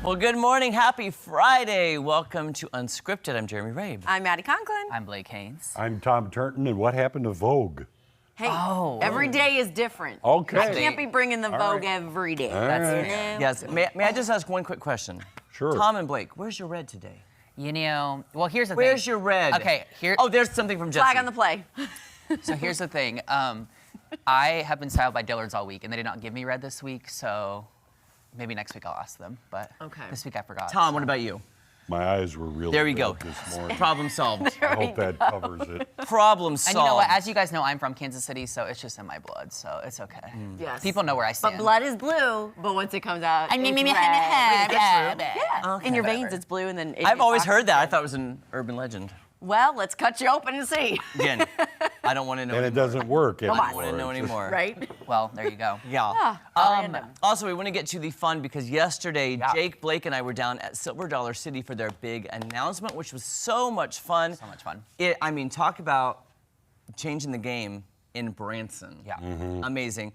Well, good morning. Happy Friday. Welcome to Unscripted. I'm Jeremy Rabe. I'm Maddie Conklin. I'm Blake Haynes. I'm Tom Turton, and what happened to Vogue? Hey, every day is different. Okay. I can't be bringing the Vogue right. every day. That's right. Yes. May I just ask one quick question? Sure. Tom and Blake, where's your red today? You know, well, here's the thing. Where's your red? Okay, here. Oh, there's something from Jesse. Flag on the play. So here's the thing. I have been styled by Dillard's all week, and they did not give me red this week, so maybe next week I'll ask them. But this week I forgot. Tom, what about you? My eyes were really There we red go. this morning. Problem solved. I hope that covers it. Problem solved. And you know what? As you guys know, I'm from Kansas City, so it's just in my blood, so it's okay. Yes. People know where I stand. But blood is blue, but once it comes out, it's red. Yeah. In your veins, it's blue, and then I've always heard that. I thought it was an urban legend. Well, let's cut you open and see. Again, I don't want to know And it anymore. doesn't work I anymore. don't want to know anymore. Right? Well, there you go. Yeah. Random. Also, we want to get to the fun because yesterday, Jake, Blake, and I were down at Silver Dollar City for their big announcement, which was so much fun. So much fun. I mean, talk about changing the game in Branson. Yeah. Amazing.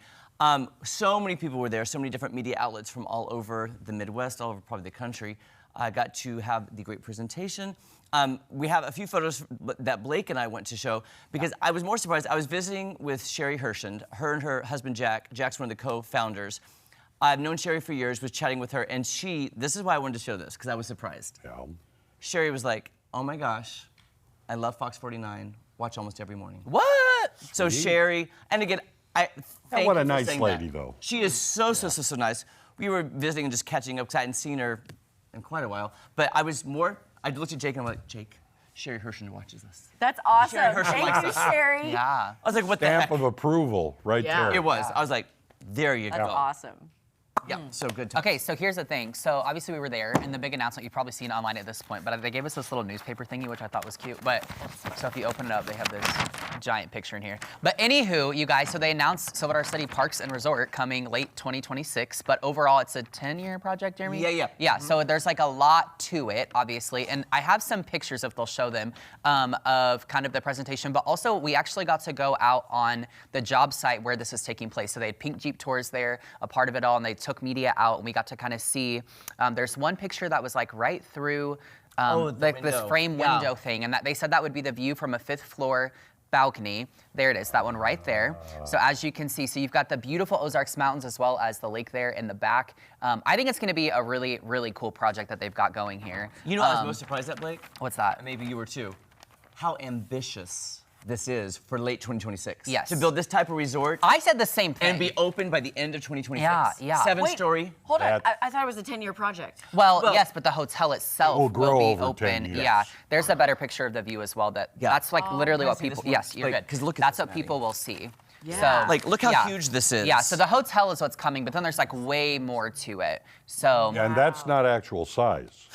So many people were there, so many different media outlets from all over the Midwest, all over probably the country. I got to have the great presentation. We have a few photos that Blake and I went to show because I was more surprised. I was visiting with Sherry Hershend. Her and her husband, Jack. Jack's one of the co-founders. I've known Sherry for years, was chatting with her, and this is why I wanted to show this, because I was surprised. Yeah. Sherry was like, oh my gosh, I love Fox 49, watch almost every morning. What? So Sherry, and again, thank what you a for nice saying lady, that. though. She is so nice. We were visiting and just catching up because I hadn't seen her in quite a while. But I looked at Jake and I'm like, Jake, Sherry Hershend watches this. That's awesome. Sherry Hershend Thank likes you, this. Sherry. Yeah. I was like, what the heck? Stamp of approval right Yeah. there. It was. I was like, there you That's go. awesome. Yeah, so good. Okay, so here's the thing. So obviously we were there, and the big announcement you've probably seen online at this point, but they gave us this little newspaper thingy, which I thought was cute. But so if you open it up, they have this giant picture in here. But anywho, you guys, so they announced Silver Dollar City Parks and Resort coming late 2026, but overall it's a 10-year project, Jeremy? Yeah. Yeah, so there's like a lot to it, obviously, and I have some pictures, if they'll show them, of kind of the presentation, but also we actually got to go out on the job site where this is taking place. So they had pink Jeep tours there, a part of it all, and they took media out, and we got to kind of see, there's one picture that was like right through like this frame window thing, and that they said that would be the view from a 5th floor balcony. There it is, that one right there. So as you can see, so you've got the beautiful Ozarks Mountains as well as the lake there in the back. I think it's gonna be a really, really cool project that they've got going here. You know what I was most surprised at, Blake? What's that? And maybe you were too. How ambitious this is for late 2026. Yes. To build this type of resort I said the same thing. and be open by the end of 2026. Yeah. 7-story. Hold on. That- I thought it was a 10-year project. Well, yes, but the hotel itself Will will grow be over open. 10 years. Yeah, there's a better picture of the view as well. That's like literally Can I what see this people. one? Yes, you're Like, good. 'cause look at that's this, what Maddie. people will see. Yeah. So, Like, look how huge this is. Yeah, so the hotel is what's coming, but then there's like way more to it. So, And that's not actual size.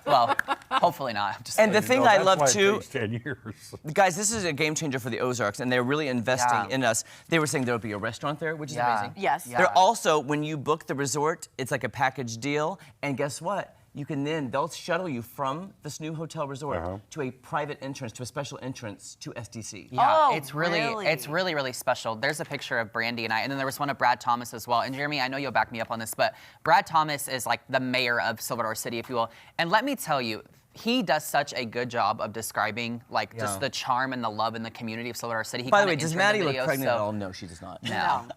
well, hopefully not. I'm just And the kidding. thing that I That's love why it too, takes 10 years. guys, this is a game changer for the Ozarks, and they're really investing Yeah. in us. They were saying there would be a restaurant there, which is Yeah. amazing. Yes. Yeah. They're also, when you book the resort, it's like a package deal, and guess what? They'll shuttle you from this new hotel resort to a private entrance, to a special entrance to SDC. Yeah, Oh, it's really, really special. There's a picture of Brandy and I, and then there was one of Brad Thomas as well. And Jeremy, I know you'll back me up on this, but Brad Thomas is like the mayor of Silver Dollar City, if you will. And let me tell you, he does such a good job of describing like just the charm and the love in the community of Silver Dollar City. He By the way, kinda does intros the Maddie look videos, pregnant so- at all? No, she does not. No,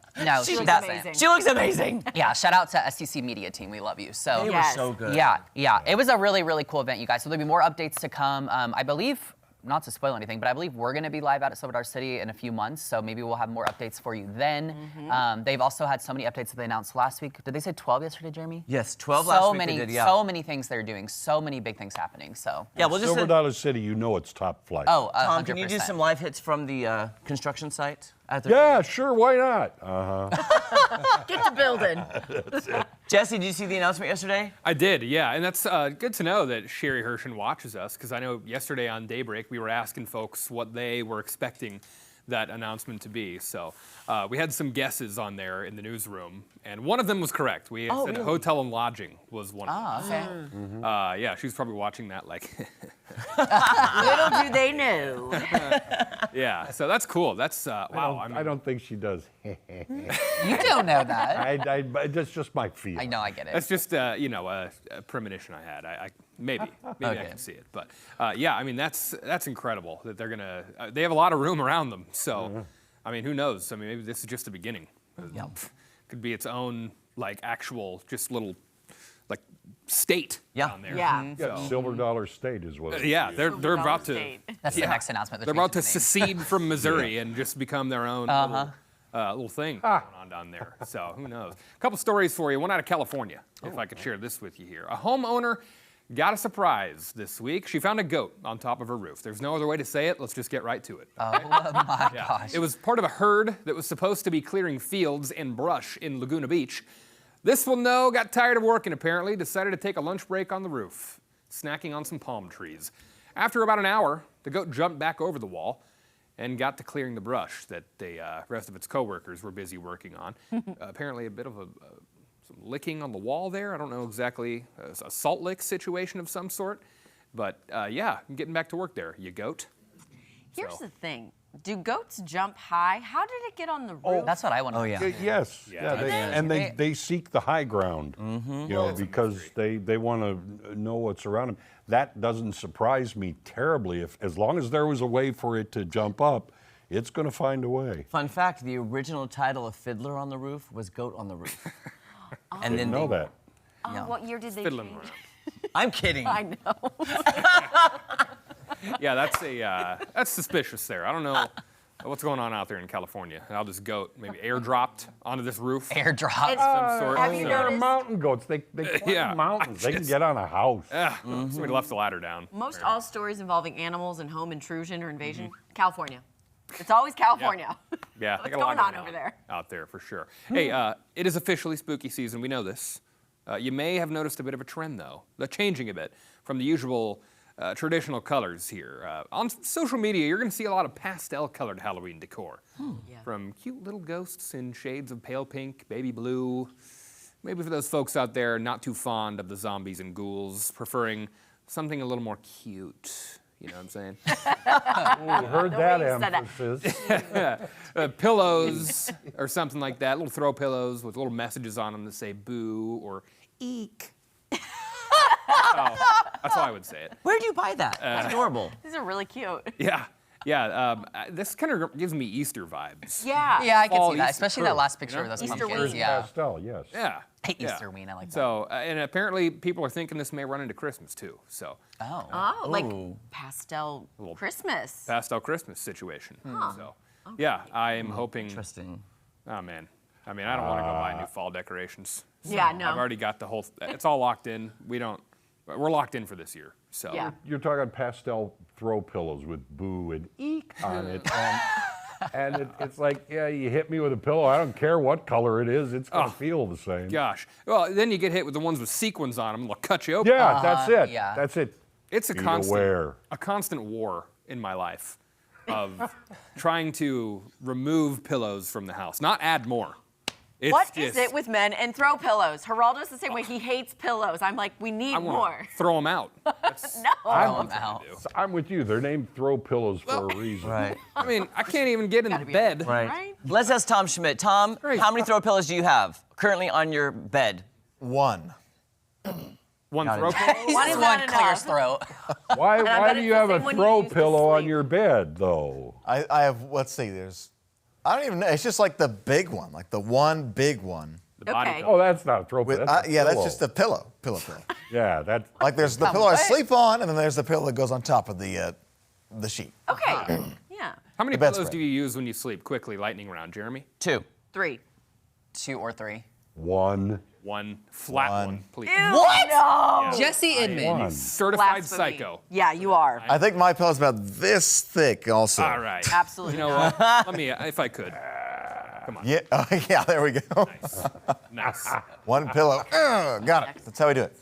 She she looks doesn't. amazing. She looks amazing. Yeah, shout out to SCC Media Team. We love you. So They were Yes. so good. Yeah. It was a really, really cool event, you guys. So there'll be more updates to come. I believe, not to spoil anything, but I believe we're going to be live out at Silver Dollar City in a few months. So maybe we'll have more updates for you then. They've also had so many updates that they announced last week. Did they say 12 yesterday, Jeremy? Yes, 12 last week many, they did, yeah. So many things they're doing. So many big things happening. So Yeah, we'll just Silver Dollar City, you know it's top flight. Oh, Tom, can you do 100%. some live hits from the construction site? Yeah, sure, why not? Get to building. Jesse, did you see the announcement yesterday? I did, yeah, and that's good to know that Sherry Hershend watches us, because I know yesterday on Daybreak we were asking folks what they were expecting that announcement to be. So we had some guesses on there in the newsroom, and one of them was correct. We said really? hotel and lodging was one of them. Okay. Yeah, she was probably watching that like, Little do they know. Yeah, so that's cool. That's wow. I don't think she does. You don't know that. That's just my feel. I know, I get it. That's just a premonition I had. Maybe I can see it, but yeah, I mean that's incredible that they're gonna. They have a lot of room around them, so I mean, who knows? I mean, maybe this is just the beginning. Could be its own like actual just little like state down there. Yeah. Yeah, Silver Dollar State is what. Yeah, they're about to. That's the next announcement. They're about to secede from Missouri and just become their own little thing going on down there. So who knows? A couple stories for you. One out of California, if I could share this with you here. A homeowner got a surprise this week. She found a goat on top of her roof. There's no other way to say it. Let's just get right to it. Oh my gosh. It was part of a herd that was supposed to be clearing fields and brush in Laguna Beach. This one, though, got tired of working, apparently, decided to take a lunch break on the roof, snacking on some palm trees. After about an hour, the goat jumped back over the wall and got to clearing the brush that the rest of its coworkers were busy working on. Apparently a bit of some licking on the wall there. I don't know exactly, a salt lick situation of some sort. But yeah, I'm getting back to work there, you goat. Here's the thing. Do goats jump high? How did it get on the roof? That's what I want to know. Yes. They seek the high ground. You know, because they want to know what's around them. That doesn't surprise me terribly. As long as there was a way for it to jump up, it's going to find a way. Fun fact: the original title of Fiddler on the Roof was Goat on the Roof. And then know that. Oh, what year did they Fiddling change? around. I'm kidding. I know. Yeah, that's suspicious there. I don't know what's going on out there in California. How this goat maybe airdropped onto this roof. Airdrop. Some sort. Have you They're noticed? mountain goats. They climb mountains. They can get on a house. Somebody left the ladder down. Most all stories involving animals and home intrusion or invasion, California. It's always California. Yeah, they What's got a lot going on over there? Out there for sure. Hey, it is officially spooky season. We know this. You may have noticed a bit of a trend though, changing a bit from the usual traditional colors here. On social media, you're going to see a lot of pastel-colored Halloween decor. From cute little ghosts in shades of pale pink, baby blue. Maybe for those folks out there not too fond of the zombies and ghouls, preferring something a little more cute. You know what I'm saying? You heard that way you said that. emphasis. Pillows or something like that. Little throw pillows with little messages on them that say boo or eek. That's how I would say it. Where do you buy that? That's adorable. These are really cute. Yeah. This kind of gives me Easter vibes. Yeah. Yeah, I can Fall see that, Easter especially fruit, that last picture you of know? those Easter pumpkins. wheat. Yeah. Pastel, yes. Yeah. Hey, Yeah. Easter ween, I like that. So, and apparently people are thinking this may run into Christmas too. So, Oh, like pastel Christmas. pastel Christmas situation. So, yeah, I am hoping. Interesting. Oh man, I mean, I don't want to go buy new fall decorations. So Yeah, no. I've already got the whole. It's all locked in. We're locked in for this year. So. Yeah. You're talking pastel throw pillows with boo and eek on it. And it's like, yeah, you hit me with a pillow. I don't care what color it is. It's going to feel the same. Gosh. Well, then you get hit with the ones with sequins on them. They'll cut you open. Yeah, that's it. yeah. That's it. It's a Be constant, aware. a constant war in my life of trying to remove pillows from the house, not add more. It's What is just, it with men and throw pillows? Geraldo's the same way. He hates pillows. I'm like, we need I want more. to throw them out. That's No. Throw 'em out. So I'm with you. They're named throw pillows for a reason. Right. I mean, I can't even get in bed. Right. Right? Let's ask Tom Schmidt. Tom, Great. how many throw pillows do you have currently on your bed? One. One Got it. throw pillow? One is One not clears enough. throat. Why bet do it's you the have a same one you throw use to pillow on sleep. your bed, though? I have, let's see, I don't even know. It's just like the big one, like the one big one. The body Okay. pillow. Oh, that's not a throw pillow. That's a Yeah, that's pillow. just a pillow. Pillow. Yeah, that's. Like there's the pillow I sleep on, and then there's the pillow that goes on top of the sheet. Okay. Yeah. How many The bedspread. pillows do you use when you sleep? Quickly, lightning round, Jeremy. 2. 3. 2 or 3. One. One flat one, please. What? No. Jesse Inman. One. Certified Blasphemy. psycho. Yeah, you are. I think my pillow's about this thick, also. All right. Absolutely You know not. what? Let me, if I could. Come on. Yeah. Oh, yeah. There we go. Nice. One pillow. Got it. That's how we do it.